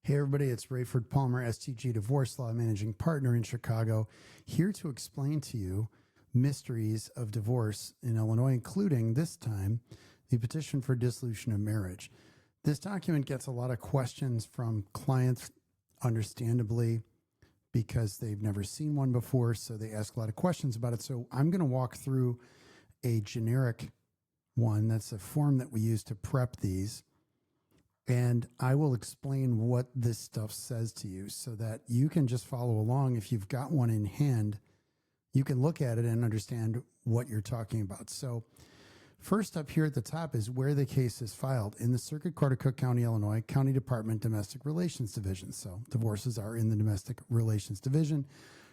Hey everybody, it's Raiford Palmer, STG Divorce Law Managing Partner in Chicago, here to explain to you mysteries of divorce in Illinois, including this time the petition for dissolution of marriage. This document gets a lot of questions from clients, understandably, because they've never seen one before, so they ask a lot of questions about it. So I'm going to walk through a generic one. That's a form that we use to prep these. And I will explain what this stuff says to you so that you can just follow along. If you've got one in hand, you can look at it and understand what you're talking about. So first up here at the top is where the case is filed in the Circuit Court of Cook County, Illinois, County Department Domestic Relations Division. So divorces are in the Domestic Relations Division.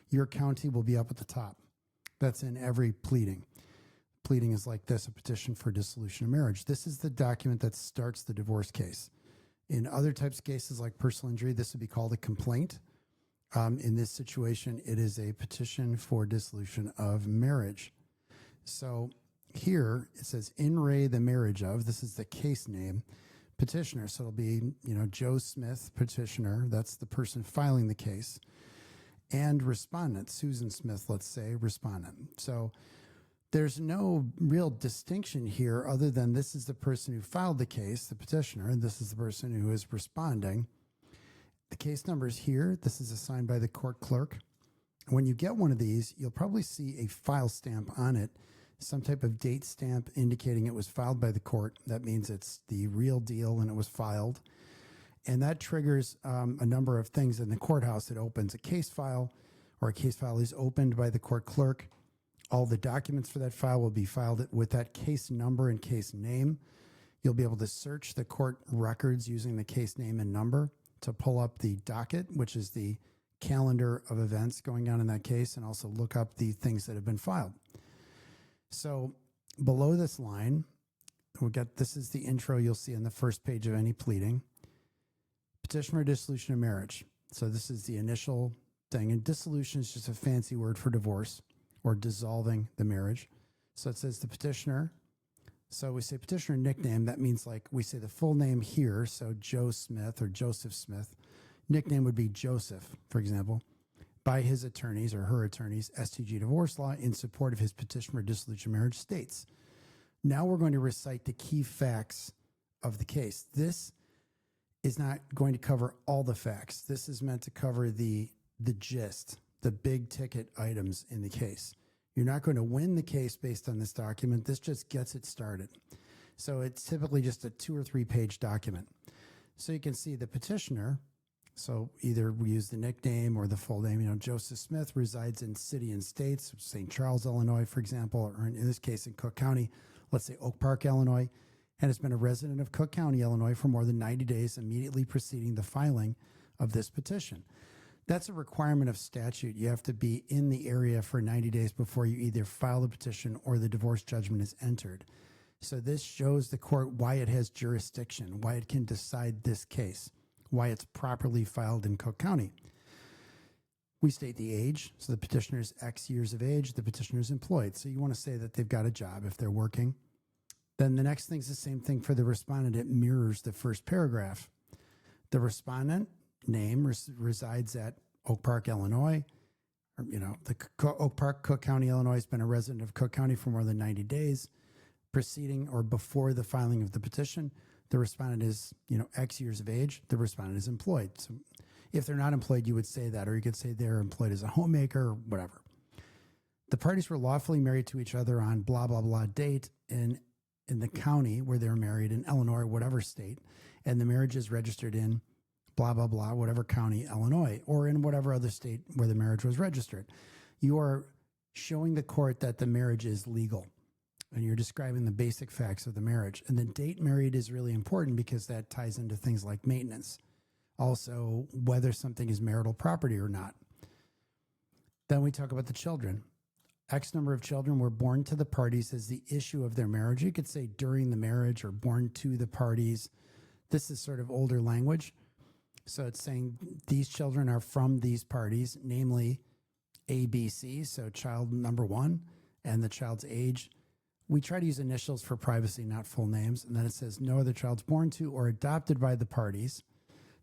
Your county will be up at the top. That's in every pleading. Pleading is like this, a petition for dissolution of marriage. This is the document that starts the divorce case. In other types of cases like personal injury, this would be called a complaint. In this situation, it is a petition for dissolution of marriage. So here it says in re the marriage of, this is the case name, petitioner. So it'll be, Joe Smith, petitioner. That's the person filing the case. And respondent, Susan Smith, let's say, respondent. So there's no real distinction here other than this is the person who filed the case, the petitioner, and this is the person who is responding. The case number is here. This is assigned by the court clerk. When you get one of these, you'll probably see a file stamp on it, some type of date stamp indicating it was filed by the court. That means it's the real deal and it was filed. And that triggers a number of things in the courthouse. It opens a case file, or a case file is opened by the court clerk. All the documents for that file will be filed with that case number and case name. You'll be able to search the court records using the case name and number to pull up the docket, which is the calendar of events going on in that case, and also look up the things that have been filed. So below this line, this is the intro you'll see on the first page of any pleading. Petition for dissolution of marriage. So this is the initial thing, and dissolution is just a fancy word for divorce, or dissolving the marriage. So it says the petitioner. So we say petitioner nickname. That means like we say the full name here. So Joe Smith or Joseph Smith. Nickname would be Joseph, for example, by his attorneys or her attorneys, STG Divorce Law, in support of his petition for dissolution of marriage states. Now we're going to recite the key facts of the case. This is not going to cover all the facts. This is meant to cover the gist, the big ticket items in the case. You're not going to win the case based on this document. This just gets it started. So it's typically just a 2 or 3 page document. So you can see the petitioner. So either we use the nickname or the full name. Joseph Smith resides in city and states, St. Charles, Illinois, for example, or in this case in Cook County, let's say Oak Park, Illinois, and has been a resident of Cook County, Illinois for more than 90 days immediately preceding the filing of this petition. That's a requirement of statute. You have to be in the area for 90 days before you either file the petition or the divorce judgment is entered. So this shows the court why it has jurisdiction, why it can decide this case, why it's properly filed in Cook County. We state the age. So the petitioner is X years of age. The petitioner is employed. So you want to say that they've got a job if they're working. Then the next thing is the same thing for the respondent. It mirrors the first paragraph. The respondent name resides at Oak Park, Illinois. Or, Oak Park, Cook County, Illinois, has been a resident of Cook County for more than 90 days, preceding or before the filing of the petition. The respondent is, X years of age. The respondent is employed. So if they're not employed, you would say that, or you could say they're employed as a homemaker or whatever. The parties were lawfully married to each other on blah, blah, blah date in the county where they're married, in Illinois, whatever state, and the marriage is registered in blah, blah, blah, whatever county, Illinois, or in whatever other state where the marriage was registered. You are showing the court that the marriage is legal, and you're describing the basic facts of the marriage. And the date married is really important because that ties into things like maintenance. Also, whether something is marital property or not. Then we talk about the children. X number of children were born to the parties as the issue of their marriage. You could say during the marriage or born to the parties. This is sort of older language. So it's saying these children are from these parties, namely ABC, so child number 1, and the child's age. We try to use initials for privacy, not full names. And then it says no other child's born to or adopted by the parties.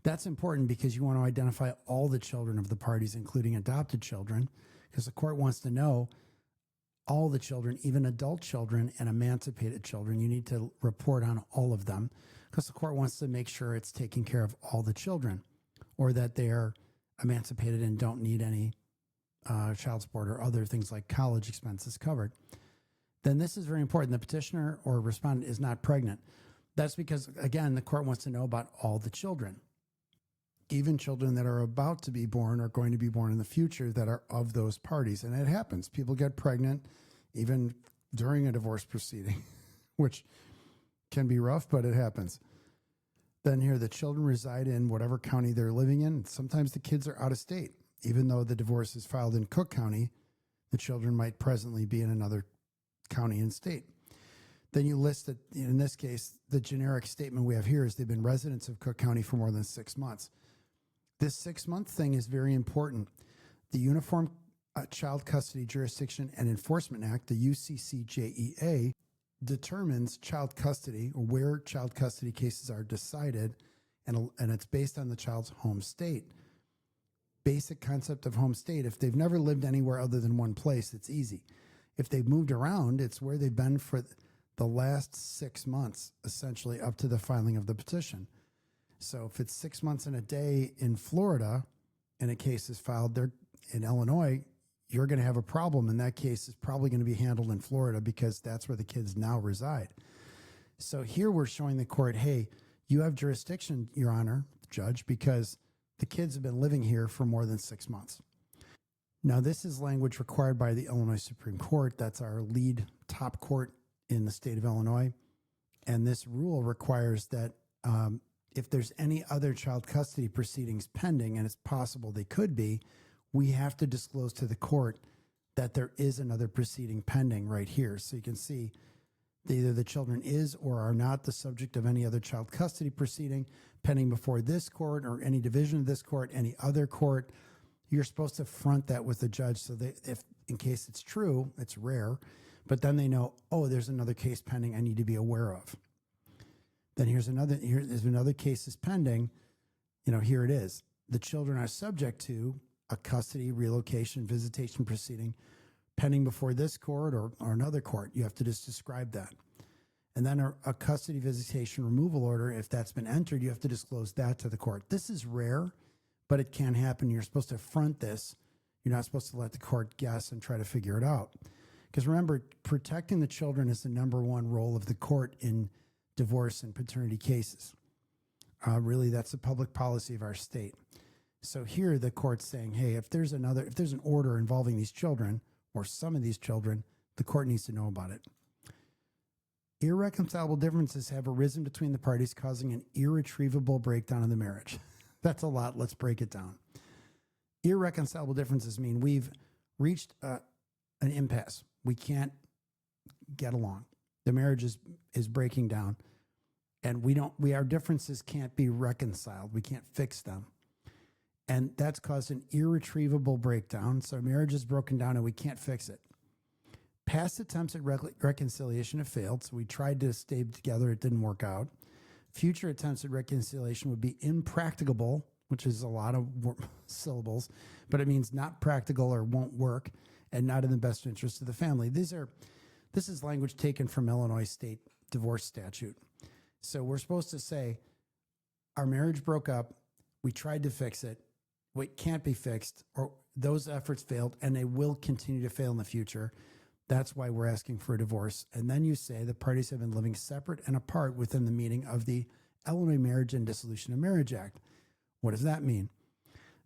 That's important because you want to identify all the children of the parties, including adopted children, because the court wants to know all the children, even adult children and emancipated children. You need to report on all of them because the court wants to make sure it's taking care of all the children, or that they're emancipated and don't need any child support or other things like college expenses covered. Then this is very important. The petitioner or respondent is not pregnant. That's because, again, the court wants to know about all the children, even children that are about to be born or going to be born in the future that are of those parties. And it happens. People get pregnant even during a divorce proceeding, which can be rough, but it happens. Then here, the children reside in whatever county they're living in. Sometimes the kids are out of state. Even though the divorce is filed in Cook County, the children might presently be in another county and state. Then you list that, in this case, the generic statement we have here is they've been residents of Cook County for more than 6 months. This 6-month thing is very important. The Uniform Child Custody Jurisdiction and Enforcement Act, the UCCJEA, determines child custody, or where child custody cases are decided, and it's based on the child's home state. Basic concept of home state. If they've never lived anywhere other than one place, it's easy. If they've moved around, it's where they've been for the last 6 months, essentially up to the filing of the petition. So if it's 6 months and a day in Florida and a case is filed there in Illinois, you're going to have a problem. And that case is probably going to be handled in Florida because that's where the kids now reside. So here we're showing the court, hey, you have jurisdiction, Your Honor, Judge, because the kids have been living here for more than 6 months. Now, this is language required by the Illinois Supreme Court. That's our lead top court in the state of Illinois. And this rule requires that if there's any other child custody proceedings pending, and it's possible they could be, we have to disclose to the court that there is another proceeding pending right here. So you can see either the children is or are not the subject of any other child custody proceeding pending before this court or any division of this court, any other court. You're supposed to front that with the judge so that if, in case it's true, it's rare, but then they know, oh, there's another case pending I need to be aware of. Then here's another case is pending. Here it is. The children are subject to a custody, relocation, visitation proceeding pending before this court or another court. You have to just describe that. And then a custody visitation removal order, if that's been entered, you have to disclose that to the court. This is rare, but it can happen. You're supposed to front this. You're not supposed to let the court guess and try to figure it out. Because remember, protecting the children is the number one role of the court in divorce and paternity cases. Really, that's the public policy of our state. So here the court's saying, hey, if there's an order involving these children or some of these children, the court needs to know about it. Irreconcilable differences have arisen between the parties, causing an irretrievable breakdown of the marriage. That's a lot. Let's break it down. Irreconcilable differences mean we've reached an impasse. We can't get along. The marriage is breaking down, and our differences can't be reconciled. We can't fix them. And that's caused an irretrievable breakdown. So marriage is broken down and we can't fix it. Past attempts at reconciliation have failed. So we tried to stay together. It didn't work out. Future attempts at reconciliation would be impracticable, which is a lot of syllables, but it means not practical or won't work and not in the best interest of the family. This is language taken from Illinois state divorce statute. So we're supposed to say, our marriage broke up. We tried to fix it. It can't be fixed, or those efforts failed, and they will continue to fail in the future. That's why we're asking for a divorce. And then you say the parties have been living separate and apart within the meaning of the Illinois Marriage and Dissolution of Marriage Act. What does that mean?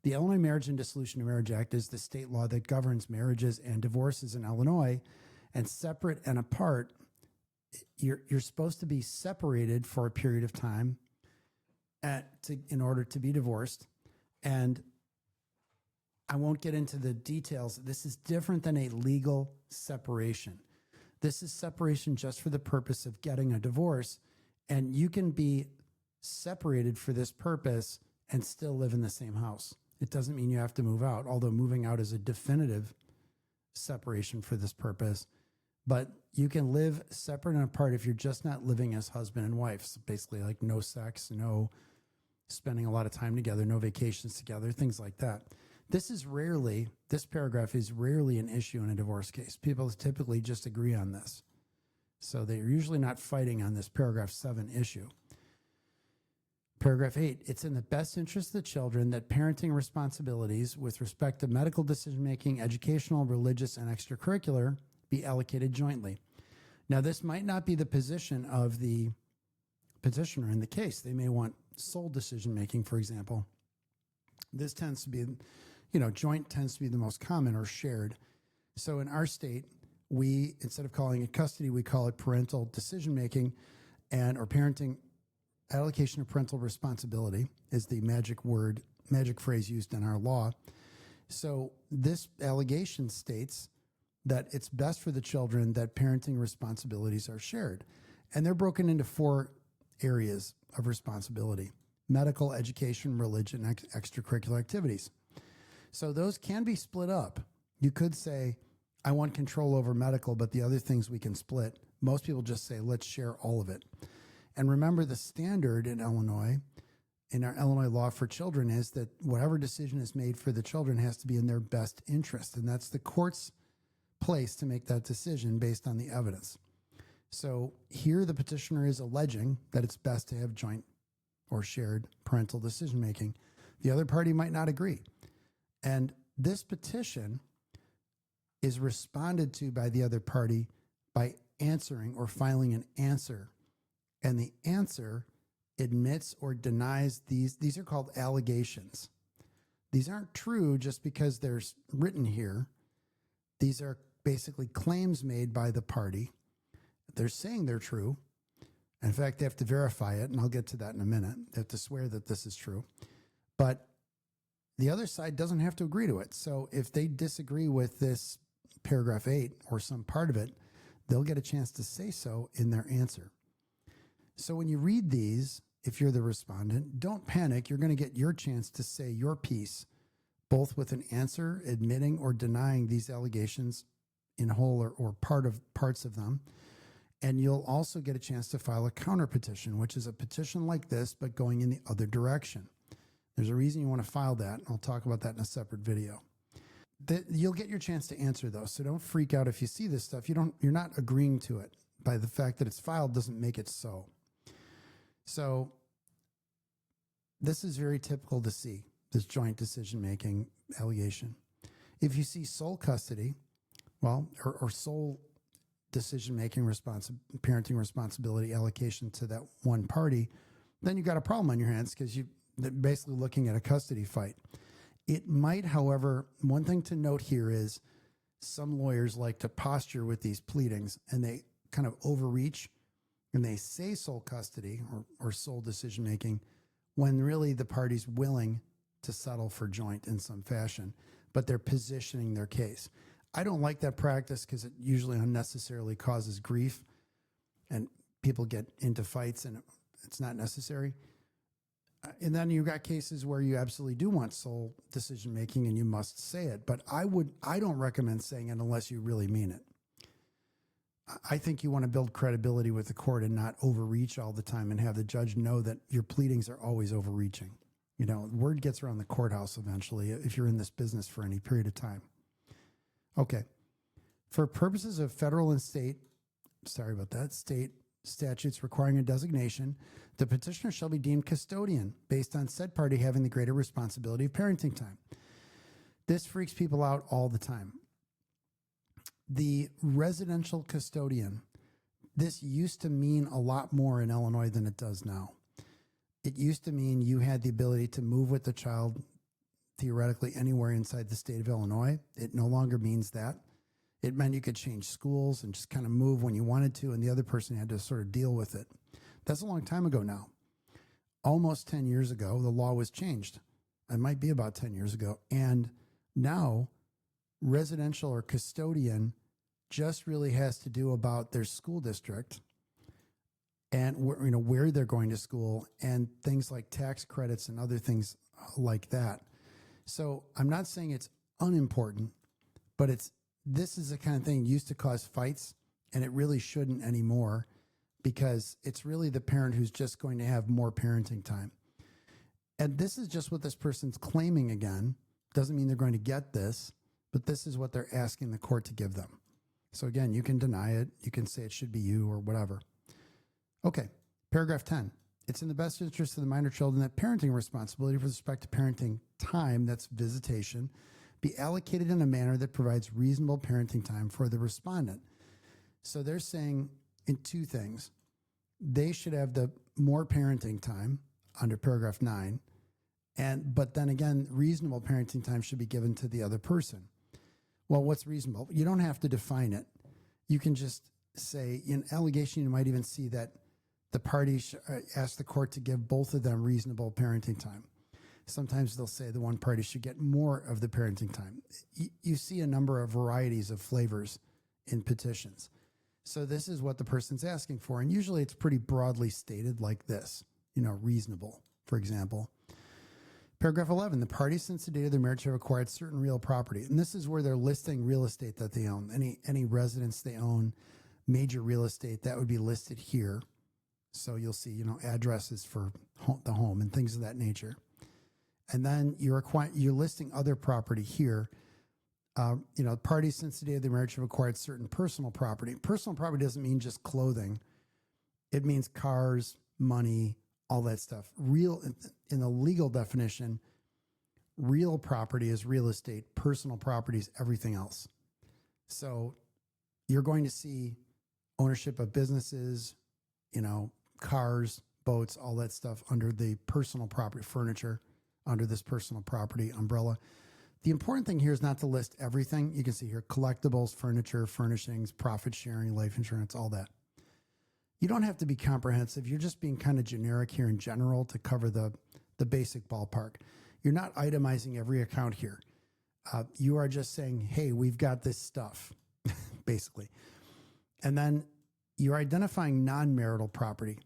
The Illinois Marriage and Dissolution of Marriage Act is the state law that governs marriages and divorces in Illinois. And separate and apart, you're supposed to be separated for a period of time in order to be divorced. And I won't get into the details. This is different than a legal separation. This is separation just for the purpose of getting a divorce. And you can be separated for this purpose and still live in the same house. It doesn't mean you have to move out, although moving out is a definitive separation for this purpose. But you can live separate and apart if you're just not living as husband and wife. So basically like no sex, no spending a lot of time together, no vacations together, things like that. This paragraph is rarely an issue in a divorce case. People typically just agree on this. So they're usually not fighting on this paragraph 7 issue. Paragraph 8, it's in the best interest of the children that parenting responsibilities with respect to medical decision-making, educational, religious, and extracurricular be allocated jointly. Now, this might not be the position of the petitioner in the case. They may want sole decision-making, for example. This tends to be, joint tends to be the most common or shared. So in our state, we, instead of calling it custody, we call it parental decision-making or parenting. Allocation of parental responsibility is the magic phrase used in our law. So this allegation states that it's best for the children that parenting responsibilities are shared. And they're broken into 4 areas of responsibility: medical, education, religion, extracurricular activities. So those can be split up. You could say, I want control over medical, but the other things we can split. Most people just say, let's share all of it. And remember, the standard in Illinois, in our Illinois law for children, is that whatever decision is made for the children has to be in their best interest. And that's the court's place to make that decision based on the evidence. So here the petitioner is alleging that it's best to have joint or shared parental decision-making. The other party might not agree. And this petition is responded to by the other party by answering or filing an answer. And the answer admits or denies these are called allegations. These aren't true just because they're written here. These are basically claims made by the party. They're saying they're true. In fact, they have to verify it, and I'll get to that in a minute. They have to swear that this is true. But the other side doesn't have to agree to it. So if they disagree with this paragraph 8 or some part of it, they'll get a chance to say so in their answer. So when you read these, if you're the respondent, don't panic. You're going to get your chance to say your piece, both with an answer admitting or denying these allegations in whole or parts of them. And you'll also get a chance to file a counter petition, which is a petition like this, but going in the other direction. There's a reason you want to file that. I'll talk about that in a separate video. You'll get your chance to answer those. So don't freak out if you see this stuff. You're not agreeing to it. By the fact that it's filed doesn't make it so. So this is very typical to see, this joint decision-making allegation. If you see sole custody, or sole decision-making parenting responsibility allocation to that one party, then you've got a problem on your hands because you're basically looking at a custody fight. It might, however, one thing to note here is some lawyers like to posture with these pleadings, and they kind of overreach, and they say sole custody or sole decision-making when really the party's willing to settle for joint in some fashion, but they're positioning their case. I don't like that practice because it usually unnecessarily causes grief and people get into fights and it's not necessary. And then you've got cases where you absolutely do want sole decision-making and you must say it, but I don't recommend saying it unless you really mean it. I think you want to build credibility with the court and not overreach all the time and have the judge know that your pleadings are always overreaching. Word gets around the courthouse eventually if you're in this business for any period of time. Okay. For purposes of federal and state statutes requiring a designation, the petitioner shall be deemed custodian based on said party having the greater responsibility of parenting time. This freaks people out all the time. The residential custodian, this used to mean a lot more in Illinois than it does now. It used to mean you had the ability to move with the child theoretically anywhere inside the state of Illinois. It no longer means that. It meant you could change schools and just kind of move when you wanted to, and the other person had to sort of deal with it. That's a long time ago now. Almost 10 years ago, the law was changed. It might be about 10 years ago. And now residential or custodian just really has to do about their school district and where they're going to school and things like tax credits and other things like that. So I'm not saying it's unimportant, but this is the kind of thing used to cause fights, and it really shouldn't anymore because it's really the parent who's just going to have more parenting time. And this is just what this person's claiming again. Doesn't mean they're going to get this, but this is what they're asking the court to give them. So again, you can deny it. You can say it should be you or whatever. Okay, paragraph 10. It's in the best interest of the minor children that parenting responsibility with respect to parenting time, that's visitation, be allocated in a manner that provides reasonable parenting time for the respondent. So they're saying in two things. They should have the more parenting time under paragraph 9, but then again, reasonable parenting time should be given to the other person. Well, what's reasonable? You don't have to define it. You can just say, in allegation, you might even see that the parties ask the court to give both of them reasonable parenting time. Sometimes they'll say the one party should get more of the parenting time. You see a number of varieties of flavors in petitions. So this is what the person's asking for. And usually it's pretty broadly stated like this, reasonable, for example. Paragraph 11, the parties since the date of their marriage have acquired certain real property. And this is where they're listing real estate that they own. Any residence they own, major real estate, that would be listed here. So you'll see, addresses for the home and things of that nature. And then you're listing other property here. Parties since the day of their marriage have acquired certain personal property. Personal property doesn't mean just clothing. It means cars, money, all that stuff. Real, in the legal definition, real property is real estate. Personal property is everything else. So you're going to see ownership of businesses, cars, boats, all that stuff under the personal property, furniture, under this personal property umbrella. The important thing here is not to list everything. You can see here, collectibles, furniture, furnishings, profit sharing, life insurance, all that. You don't have to be comprehensive. You're just being kind of generic here in general to cover the basic ballpark. You're not itemizing every account here. You are just saying, hey, we've got this stuff, basically. And then you're identifying non-marital property.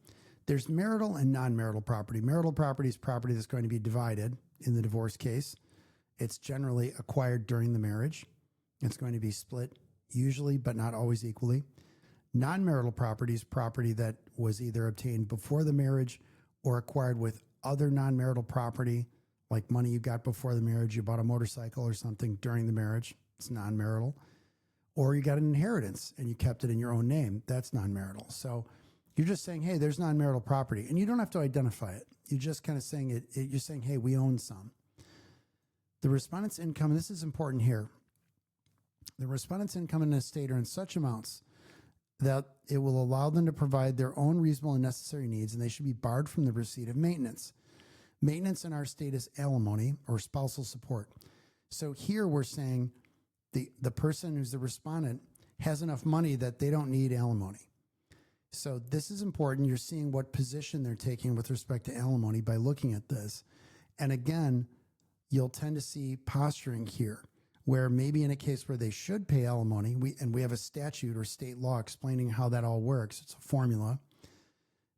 There's marital and non-marital property. Marital property is property that's going to be divided in the divorce case. It's generally acquired during the marriage. It's going to be split usually, but not always equally. Non-marital property is property that was either obtained before the marriage or acquired with other non-marital property, like money you got before the marriage. You bought a motorcycle or something during the marriage. It's non-marital. Or you got an inheritance and you kept it in your own name. That's non-marital. So you're just saying, hey, there's non-marital property. And you don't have to identify it. You're just kind of saying it. You're saying, hey, we own some. The respondent's income, and this is important here. The respondent's income and estate are in such amounts that it will allow them to provide their own reasonable and necessary needs, and they should be barred from the receipt of maintenance. Maintenance in our state is alimony or spousal support. So here we're saying the person who's the respondent has enough money that they don't need alimony. So this is important. You're seeing what position they're taking with respect to alimony by looking at this. And again, you'll tend to see posturing here, where maybe in a case where they should pay alimony, we have a statute or state law explaining how that all works. It's a formula.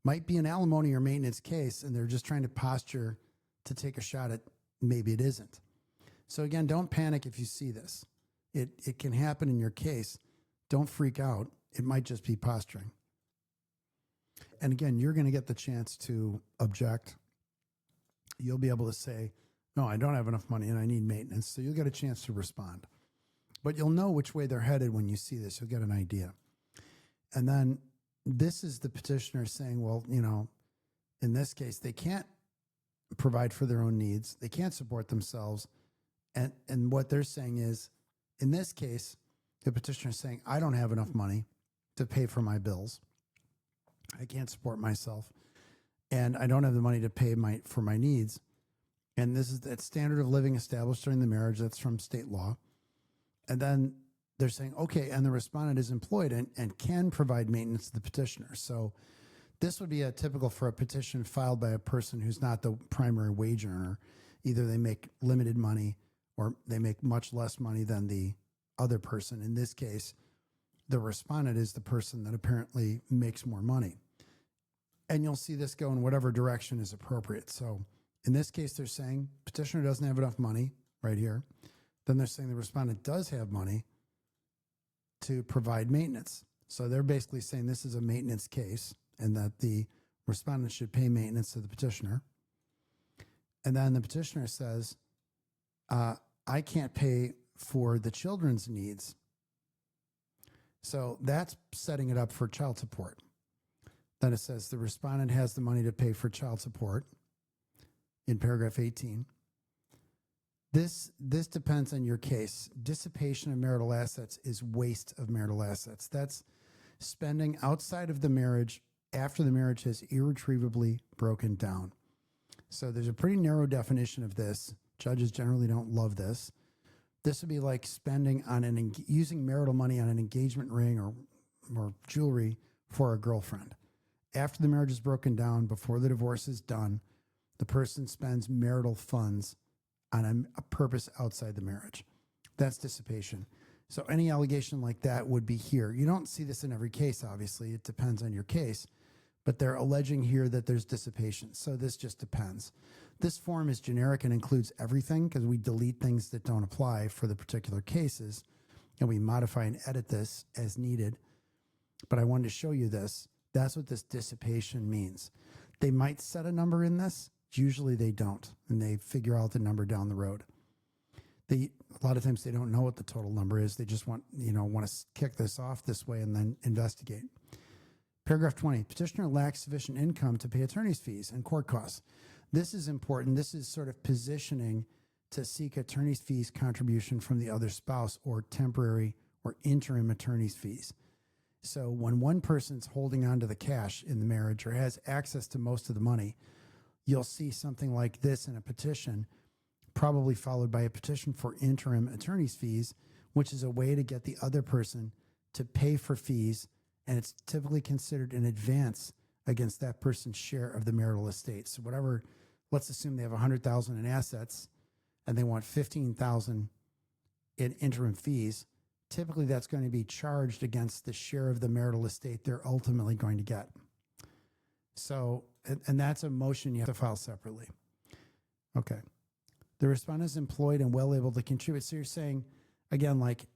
Might be an alimony or maintenance case, and they're just trying to posture to take a shot at maybe it isn't. So again, don't panic if you see this. It can happen in your case. Don't freak out. It might just be posturing. And again, you're going to get the chance to object. You'll be able to say, no, I don't have enough money and I need maintenance. So you'll get a chance to respond. But you'll know which way they're headed when you see this. You'll get an idea. And then this is the petitioner saying, well, in this case, they can't provide for their own needs. They can't support themselves. And what they're saying is, in this case, the petitioner is saying, I don't have enough money to pay for my bills. I can't support myself. And I don't have the money to pay for my needs. And this is that standard of living established during the marriage. That's from state law. And then they're saying, okay, and the respondent is employed and can provide maintenance to the petitioner. So this would be typical for a petition filed by a person who's not the primary wage earner. Either they make limited money or they make much less money than the other person. In this case, the respondent is the person that apparently makes more money. And you'll see this go in whatever direction is appropriate. So in this case, they're saying petitioner doesn't have enough money right here. Then they're saying the respondent does have money to provide maintenance. So they're basically saying this is a maintenance case and that the respondent should pay maintenance to the petitioner. And then the petitioner says, I can't pay for the children's needs. So that's setting it up for child support. Then it says the respondent has the money to pay for child support in paragraph 18. This depends on your case. Dissipation of marital assets is waste of marital assets. That's spending outside of the marriage after the marriage has irretrievably broken down. So there's a pretty narrow definition of this. Judges generally don't love this. This would be like spending on using marital money on an engagement ring or jewelry for a girlfriend. After the marriage is broken down, before the divorce is done, the person spends marital funds on a purpose outside the marriage. That's dissipation. So any allegation like that would be here. You don't see this in every case, obviously. It depends on your case. But they're alleging here that there's dissipation. So this just depends. This form is generic and includes everything because we delete things that don't apply for the particular cases. And we modify and edit this as needed. But I wanted to show you this. That's what this dissipation means. They might set a number in this. Usually they don't, and they figure out the number down the road. A lot of times they don't know what the total number is. They just want to kick this off this way and then investigate. Paragraph 20, petitioner lacks sufficient income to pay attorney's fees and court costs. This is important. This is sort of positioning to seek attorney's fees contribution from the other spouse or temporary or interim attorney's fees. So when one person's holding on to the cash in the marriage or has access to most of the money, you'll see something like this in a petition, probably followed by a petition for interim attorney's fees, which is a way to get the other person to pay for fees, and it's typically considered an advance against that person's share of the marital estate. So whatever, let's assume they have $100,000 in assets and they want $15,000 in interim fees. Typically that's going to be charged against the share of the marital estate they're ultimately going to get. So, and that's a motion you have to file separately. Okay. The respondent is employed and well able to contribute. So you're saying, again, like,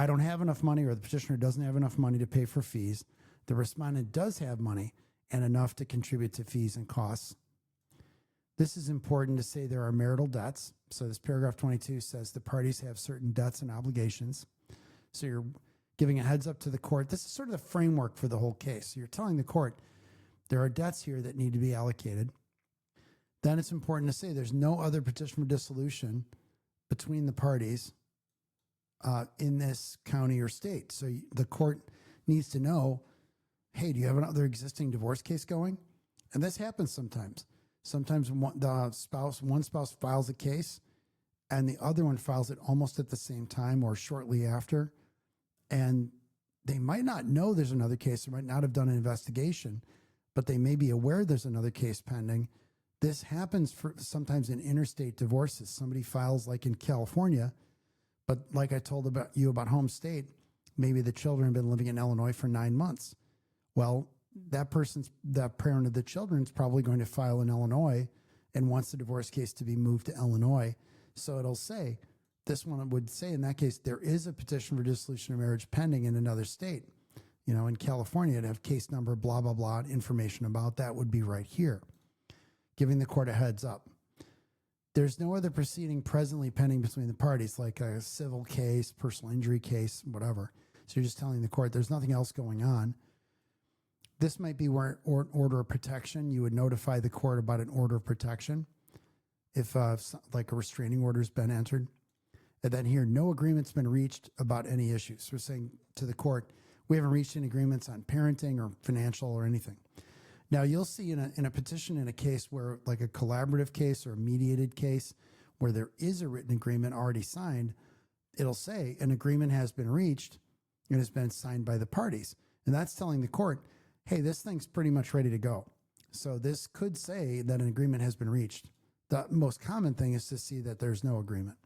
I don't have enough money, or the petitioner doesn't have enough money to pay for fees. The respondent does have money and enough to contribute to fees and costs. This is important to say there are marital debts. So this paragraph 22 says the parties have certain debts and obligations. So you're giving a heads up to the court. This is sort of the framework for the whole case. So you're telling the court there are debts here that need to be allocated. Then it's important to say there's no other petition for dissolution between the parties in this county or state. So the court needs to know, hey, do you have another existing divorce case going? And this happens sometimes. Sometimes one spouse files a case and the other one files it almost at the same time or shortly after. And they might not know there's another case. They might not have done an investigation, but they may be aware there's another case pending. This happens sometimes in interstate divorces. Somebody files like in California, but like I told you about home state, maybe the children have been living in Illinois for 9 months. Well, that parent of the children is probably going to file in Illinois and wants the divorce case to be moved to Illinois. So it'll say, this one would say in that case, there is a petition for dissolution of marriage pending in another state. In California, it'd have case number, blah, blah, blah, information about that would be right here, giving the court a heads up. There's no other proceeding presently pending between the parties, like a civil case, personal injury case, whatever. So you're just telling the court there's nothing else going on. This might be where order of protection. You would notify the court about an order of protection if like a restraining order has been entered. And then here, no agreement's been reached about any issues. We're saying to the court, we haven't reached any agreements on parenting or financial or anything. Now, you'll see in a petition in a case where, like a collaborative case or a mediated case, where there is a written agreement already signed, it'll say an agreement has been reached and has been signed by the parties. And that's telling the court, hey, this thing's pretty much ready to go. So this could say that an agreement has been reached. The most common thing is to see that there's no agreement.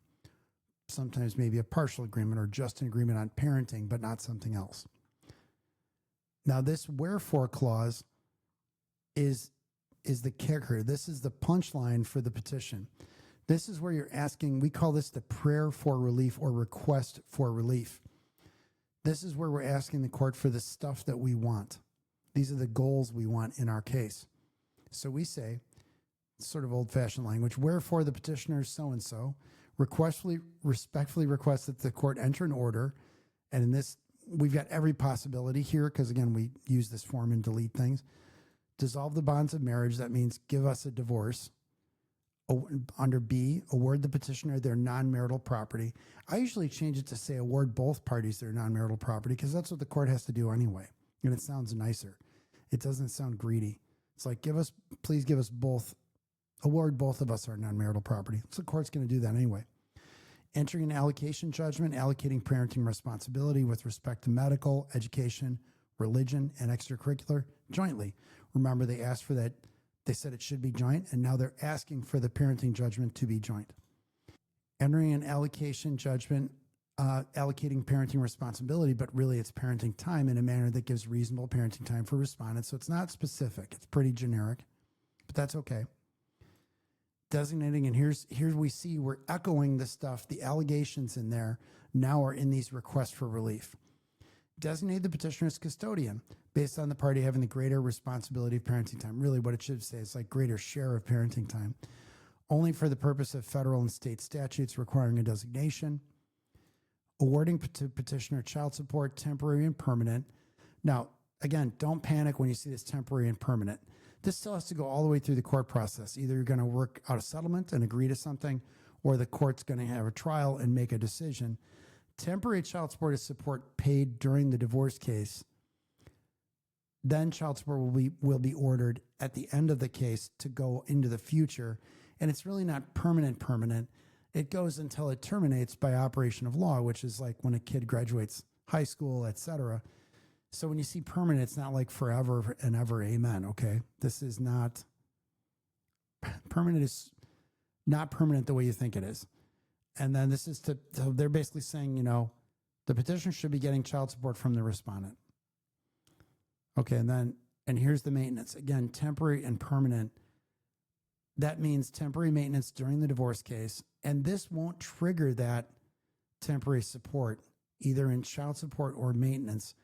Sometimes maybe a partial agreement or just an agreement on parenting, but not something else. Now, this wherefore clause is the kicker. This is the punchline for the petition. This is where you're asking, we call this the prayer for relief or request for relief. This is where we're asking the court for the stuff that we want. These are the goals we want in our case. So we say, sort of old-fashioned language. Wherefore the petitioner so-and-so respectfully requests that the court enter an order. And in this, we've got every possibility here because, again, we use this form and delete things. Dissolve the bonds of marriage. That means give us a divorce. Under B, award the petitioner their non-marital property. I usually change it to say award both parties their non-marital property because that's what the court has to do anyway. And it sounds nicer. It doesn't sound greedy. It's like, please give us both, award both of us our non-marital property. So the court's going to do that anyway. Entering an allocation judgment, allocating parenting responsibility with respect to medical, education, religion, and extracurricular jointly. Remember, they asked for that. They said it should be joint, and now they're asking for the parenting judgment to be joint. Entering an allocation judgment, allocating parenting responsibility, but really it's parenting time in a manner that gives reasonable parenting time for respondents. So it's not specific. It's pretty generic, but that's okay. Designating, and here's we see we're echoing the stuff, the allegations in there now are in these requests for relief. Designate the petitioner as custodian based on the party having the greater responsibility of parenting time. Really what it should say is like greater share of parenting time, only for the purpose of federal and state statutes requiring a designation. Awarding to petitioner child support, temporary and permanent. Now, again, don't panic when you see this temporary and permanent. This still has to go all the way through the court process. Either you're going to work out a settlement and agree to something, or the court's going to have a trial and make a decision. Temporary child support is support paid during the divorce case. Then child support will be ordered at the end of the case to go into the future. And it's really not permanent. It goes until it terminates by operation of law, which is like when a kid graduates high school, etc. So when you see permanent, it's not like forever and ever, amen, okay? This is not, permanent is not permanent the way you think it is. And then this is so they're basically saying, the petitioner should be getting child support from the respondent. Okay, and here's the maintenance. Again, temporary and permanent. That means temporary maintenance during the divorce case, and this won't trigger that temporary support, either in child support or maintenance.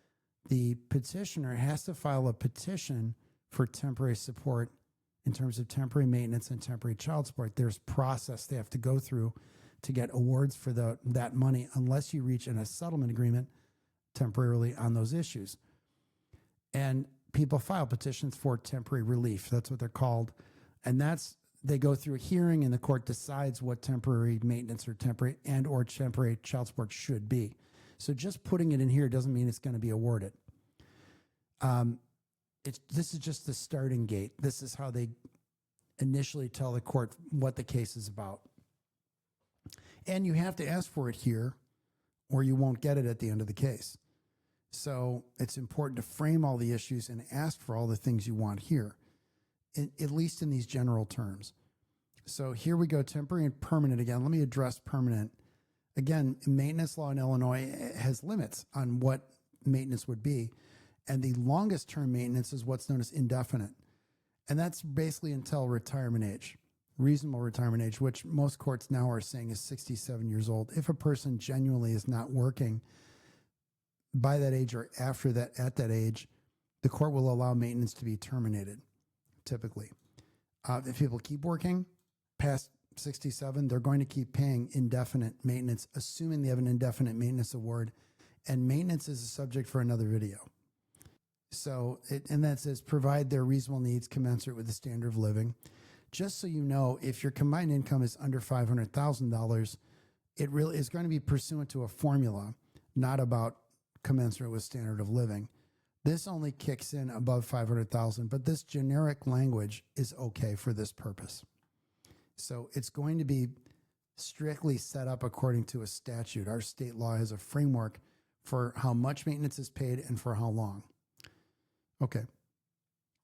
The petitioner has to file a petition for temporary support in terms of temporary maintenance and temporary child support. There's process they have to go through to get awards for that money unless you reach in a settlement agreement temporarily on those issues. And people file petitions for temporary relief. That's what they're called. And they go through a hearing and the court decides what temporary maintenance or temporary child support should be. So just putting it in here doesn't mean it's going to be awarded. This is just the starting gate. This is how they initially tell the court what the case is about. And you have to ask for it here or you won't get it at the end of the case. So it's important to frame all the issues and ask for all the things you want here, at least in these general terms. So here we go, temporary and permanent again. Let me address permanent. Again, maintenance law in Illinois has limits on what maintenance would be. And the longest term maintenance is what's known as indefinite. And that's basically until retirement age, reasonable retirement age, which most courts now are saying is 67 years old. If a person genuinely is not working by that age or after that, at that age, the court will allow maintenance to be terminated, typically. If people keep working past 67, they're going to keep paying indefinite maintenance, assuming they have an indefinite maintenance award. And maintenance is a subject for another video. So, and that says provide their reasonable needs commensurate with the standard of living. Just so you know, if your combined income is under $500,000, it really is going to be pursuant to a formula, not about commensurate with standard of living. This only kicks in above 500,000, but this generic language is okay for this purpose. So it's going to be strictly set up according to a statute. Our state law has a framework for how much maintenance is paid and for how long. Okay.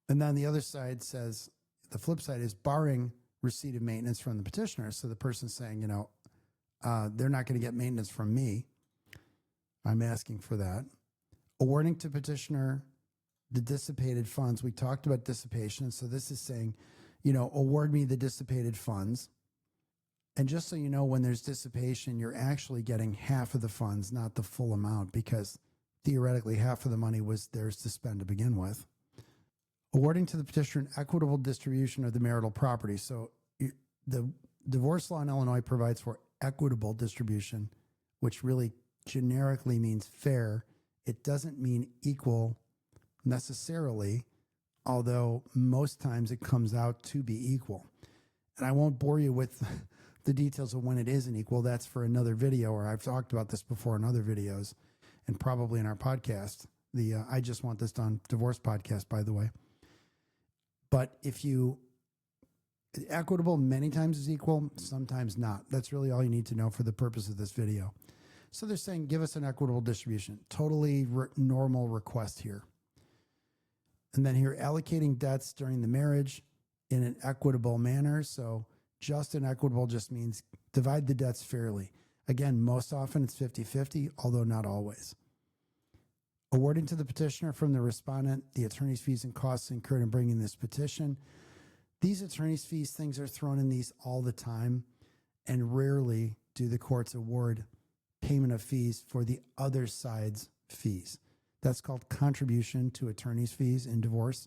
And then the other side says, the flip side is barring receipt of maintenance from the petitioner. So the person's saying, they're not going to get maintenance from me. I'm asking for that. Awarding to petitioner the dissipated funds. We talked about dissipation. So this is saying, award me the dissipated funds. And just so you know, when there's dissipation, you're actually getting half of the funds, not the full amount, because theoretically half of the money was theirs to spend to begin with. Awarding to the petitioner an equitable distribution of the marital property. So the divorce law in Illinois provides for equitable distribution, which really generically means fair. It doesn't mean equal necessarily, although most times it comes out to be equal. And I won't bore you with the details of when it isn't equal. That's for another video, or I've talked about this before in other videos and probably in our podcast. The I Just Want This Done divorce podcast, by the way. But equitable many times is equal, sometimes not. That's really all you need to know for the purpose of this video. So they're saying, give us an equitable distribution. Totally normal request here. And then here, allocating debts during the marriage in an equitable manner. So just and equitable just means divide the debts fairly. Again, most often it's 50-50, although not always. Awarding to the petitioner from the respondent the attorney's fees and costs incurred in bringing this petition. These attorney's fees, things are thrown in these all the time, and rarely do the courts award payment of fees for the other side's fees. That's called contribution to attorney's fees in divorce.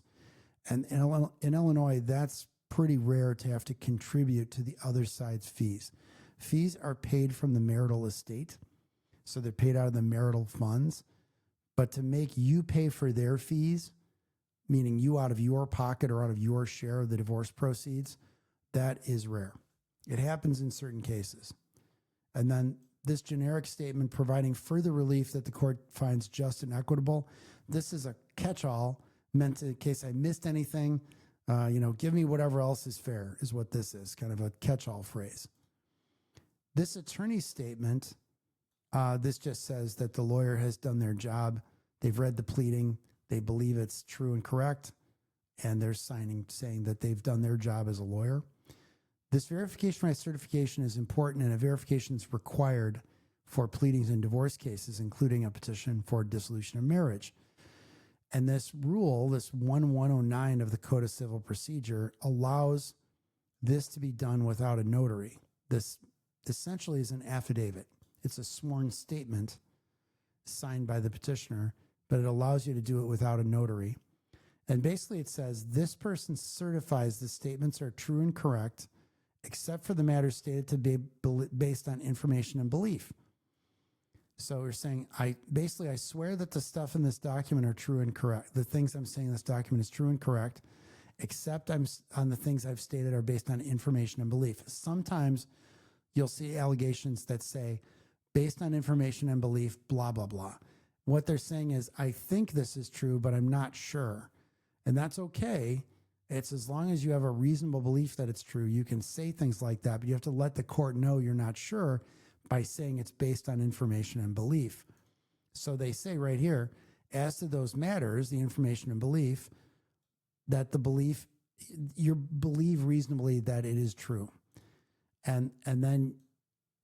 And in Illinois, that's pretty rare to have to contribute to the other side's fees. Fees are paid from the marital estate, so they're paid out of the marital funds. But to make you pay for their fees, meaning you out of your pocket or out of your share of the divorce proceeds, that is rare. It happens in certain cases. And then this generic statement providing further relief that the court finds just and equitable. This is a catch-all meant in case I missed anything. Give me whatever else is fair is what this is, kind of a catch-all phrase. This attorney's statement, this just says that the lawyer has done their job. They've read the pleading. They believe it's true and correct. And they're saying that they've done their job as a lawyer. This verification by certification is important, and a verification is required for pleadings in divorce cases, including a petition for dissolution of marriage. And this rule, this 1109 of the Code of Civil Procedure, allows this to be done without a notary. This essentially is an affidavit. It's a sworn statement signed by the petitioner, but it allows you to do it without a notary. And basically it says this person certifies the statements are true and correct, except for the matters stated to be based on information and belief. So we're saying, I swear that the stuff in this document are true and correct. The things I'm saying in this document is true and correct, except on the things I've stated are based on information and belief. Sometimes you'll see allegations that say, based on information and belief, blah, blah, blah. What they're saying is, I think this is true, but I'm not sure. And that's okay. It's as long as you have a reasonable belief that it's true, you can say things like that, but you have to let the court know you're not sure by saying it's based on information and belief. So they say right here, as to those matters, the information and belief, that you believe reasonably that it is true. And then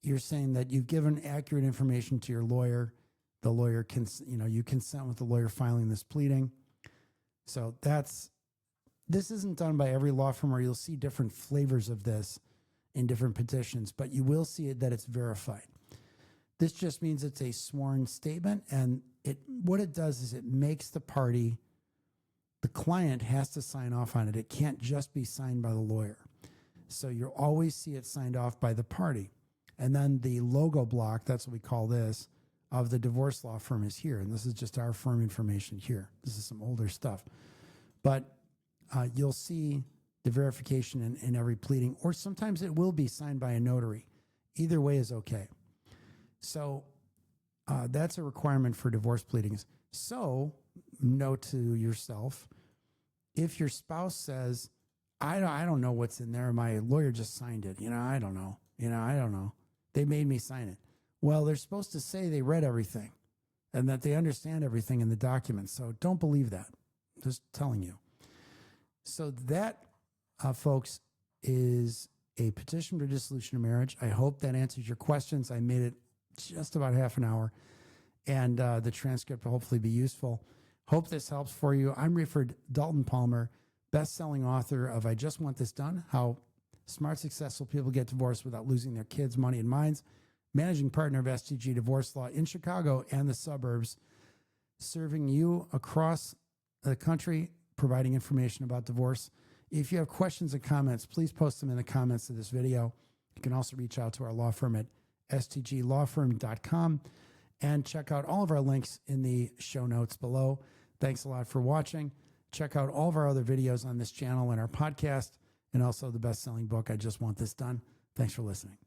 you're saying that you've given accurate information to your lawyer. The lawyer can, you consent with the lawyer filing this pleading. So this isn't done by every law firm, or you'll see different flavors of this in different petitions, but you will see it that it's verified. This just means it's a sworn statement, and what it does is it makes the client has to sign off on it. It can't just be signed by the lawyer. So you'll always see it signed off by the party. And then the logo block, that's what we call this, of the divorce law firm is here. And this is just our firm information here. This is some older stuff. But you'll see the verification in every pleading, or sometimes it will be signed by a notary. Either way is okay. So that's a requirement for divorce pleadings. So note to yourself, if your spouse says, I don't know what's in there, my lawyer just signed it, I don't know. They made me sign it. Well, they're supposed to say they read everything and that they understand everything in the document. So don't believe that. Just telling you. So that, folks, is a petition for dissolution of marriage. I hope that answers your questions. I made it just about half an hour, and the transcript will hopefully be useful. Hope this helps for you. I'm Raiford Dalton Palmer, best-selling author of I Just Want This Done, How Smart, Successful People Get Divorced Without Losing Their Kids, Money, and Minds, managing partner of STG Divorce Law in Chicago and the suburbs, serving you across the country providing information about divorce. If you have questions and comments, please post them in the comments of this video. You can also reach out to our law firm at stglawfirm.com and check out all of our links in the show notes below. Thanks a lot for watching. Check out all of our other videos on this channel and our podcast, and also the best-selling book, I Just Want This Done. Thanks for listening.